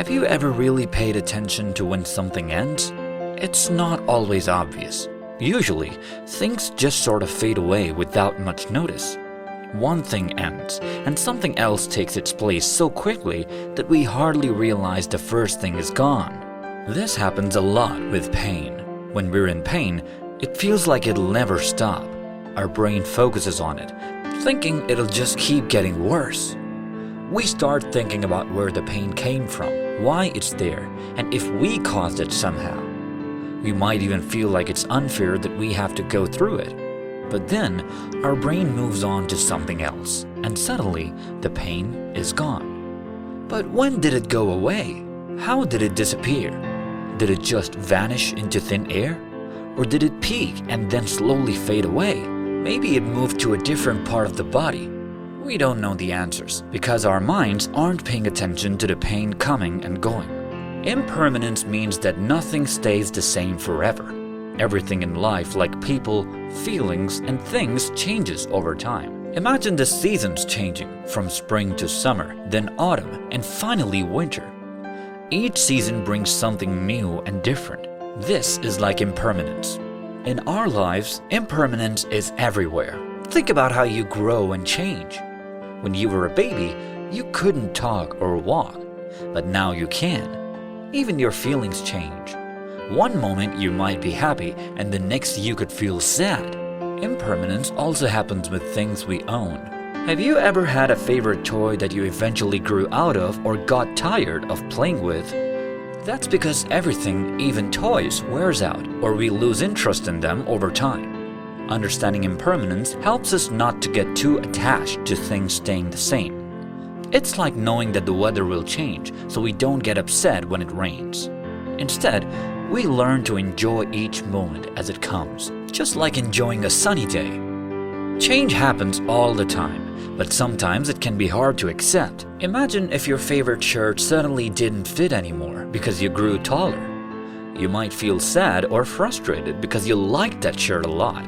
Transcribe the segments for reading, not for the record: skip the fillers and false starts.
Have you ever really paid attention to when something ends? It's not always obvious. Usually, things just sort of fade away without much notice. One thing ends, and something else takes its place so quickly that we hardly realize the first thing is gone. This happens a lot with pain. When we're in pain, it feels like it'll never stop. Our brain focuses on it, thinking it'll just keep getting worse. We start thinking about where the pain came from, why it's there, and if we caused it somehow. We might even feel like it's unfair that we have to go through it. But then, our brain moves on to something else, and suddenly, the pain is gone. But when did it go away? How did it disappear? Did it just vanish into thin air? Or did it peak and then slowly fade away? Maybe it moved to a different part of the body. We don't know the answers because our minds aren't paying attention to the pain coming and going. Impermanence means that nothing stays the same forever. Everything in life, like people, feelings, and things, changes over time. Imagine the seasons changing from spring to summer, then autumn, and finally winter. Each season brings something new and different. This is like impermanence. In our lives, impermanence is everywhere. Think about how you grow and change. When you were a baby, you couldn't talk or walk, but now you can. Even your feelings change. One moment you might be happy and the next you could feel sad. Impermanence also happens with things we own. Have you ever had a favorite toy that you eventually grew out of or got tired of playing with? That's because everything, even toys, wears out or we lose interest in them over time. Understanding impermanence helps us not to get too attached to things staying the same. It's like knowing that the weather will change, so we don't get upset when it rains. Instead, we learn to enjoy each moment as it comes, just like enjoying a sunny day. Change happens all the time, but sometimes it can be hard to accept. Imagine if your favorite shirt suddenly didn't fit anymore because you grew taller. You might feel sad or frustrated because you liked that shirt a lot.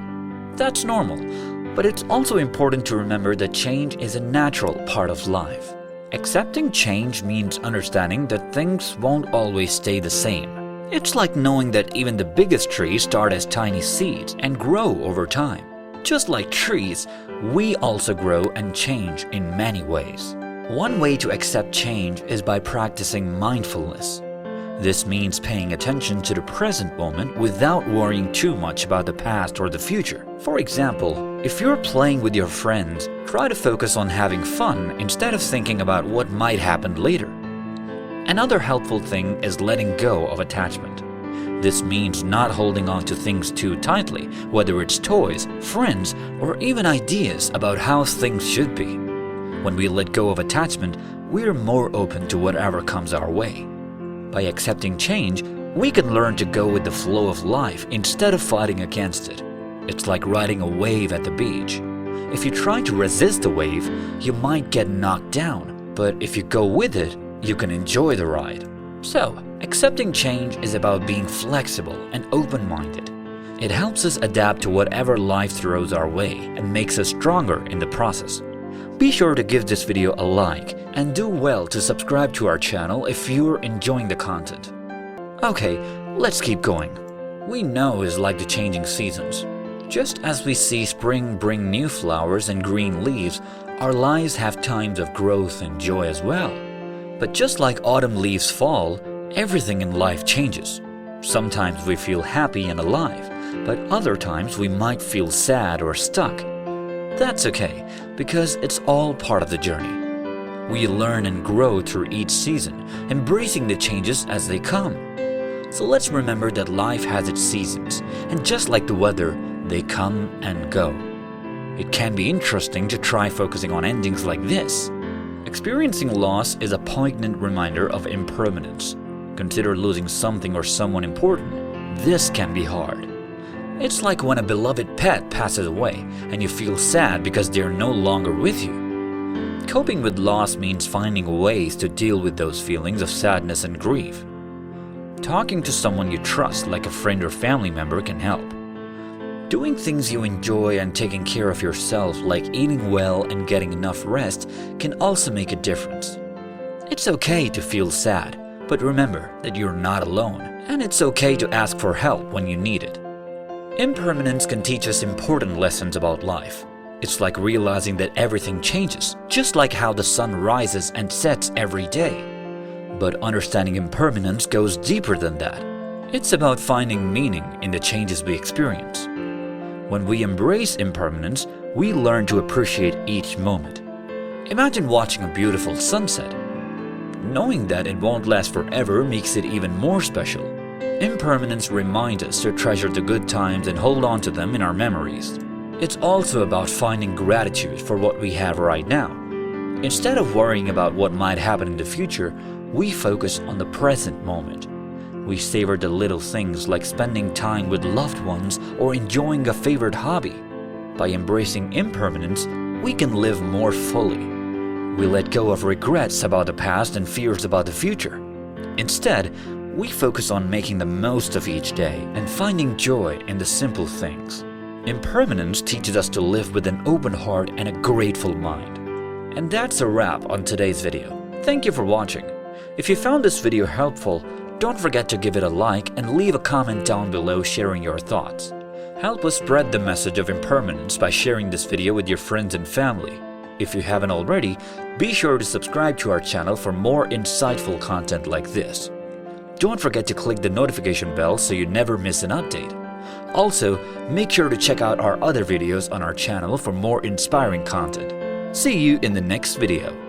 That's normal, but it's also important to remember that change is a natural part of life. Accepting change means understanding that things won't always stay the same. It's like knowing that even the biggest trees start as tiny seeds and grow over time. Just like trees, we also grow and change in many ways. One way to accept change is by practicing mindfulness. This means paying attention to the present moment without worrying too much about the past or the future. For example, if you're playing with your friends, try to focus on having fun instead of thinking about what might happen later. Another helpful thing is letting go of attachment. This means not holding on to things too tightly, whether it's toys, friends, or even ideas about how things should be. When we let go of attachment, we're more open to whatever comes our way. By accepting change, we can learn to go with the flow of life instead of fighting against it. It's like riding a wave at the beach. If you try to resist the wave, you might get knocked down, but if you go with it, you can enjoy the ride. So, accepting change is about being flexible and open-minded. It helps us adapt to whatever life throws our way and makes us stronger in the process. Be sure to give this video a like and do well to subscribe to our channel if you're enjoying the content. Okay, let's keep going. We know it's like the changing seasons. Just as we see spring bring new flowers and green leaves, our lives have times of growth and joy as well. But just like autumn leaves fall, everything in life changes. Sometimes we feel happy and alive, but other times we might feel sad or stuck. That's okay, because it's all part of the journey. We learn and grow through each season, embracing the changes as they come. So let's remember that life has its seasons, and just like the weather, they come and go. It can be interesting to try focusing on endings like this. Experiencing loss is a poignant reminder of impermanence. Consider losing something or someone important. This can be hard. It's like when a beloved pet passes away and you feel sad because they're no longer with you. Coping with loss means finding ways to deal with those feelings of sadness and grief. Talking to someone you trust, like a friend or family member, can help. Doing things you enjoy and taking care of yourself, like eating well and getting enough rest, can also make a difference. It's okay to feel sad, But remember that you're not alone, and it's okay to ask for help when you need it. Impermanence can teach us important lessons about life. It's like realizing that everything changes, just like how the sun rises and sets every day. But understanding impermanence goes deeper than that. It's about finding meaning in the changes we experience. When we embrace impermanence, we learn to appreciate each moment. Imagine watching a beautiful sunset. Knowing that it won't last forever makes it even more special. Impermanence reminds us to treasure the good times and hold on to them in our memories. It's also about finding gratitude for what we have right now. Instead of worrying about what might happen in the future, we focus on the present moment. We savor the little things like spending time with loved ones or enjoying a favorite hobby. By embracing impermanence, we can live more fully. We let go of regrets about the past and fears about the future. Instead, we focus on making the most of each day and finding joy in the simple things. Impermanence teaches us to live with an open heart and a grateful mind. And that's a wrap on today's video. Thank you for watching. If you found this video helpful, don't forget to give it a like and leave a comment down below sharing your thoughts. Help us spread the message of impermanence by sharing this video with your friends and family. If you haven't already, be sure to subscribe to our channel for more insightful content like this. Don't forget to click the notification bell so you never miss an update. Also, make sure to check out our other videos on our channel for more inspiring content. See you in the next video.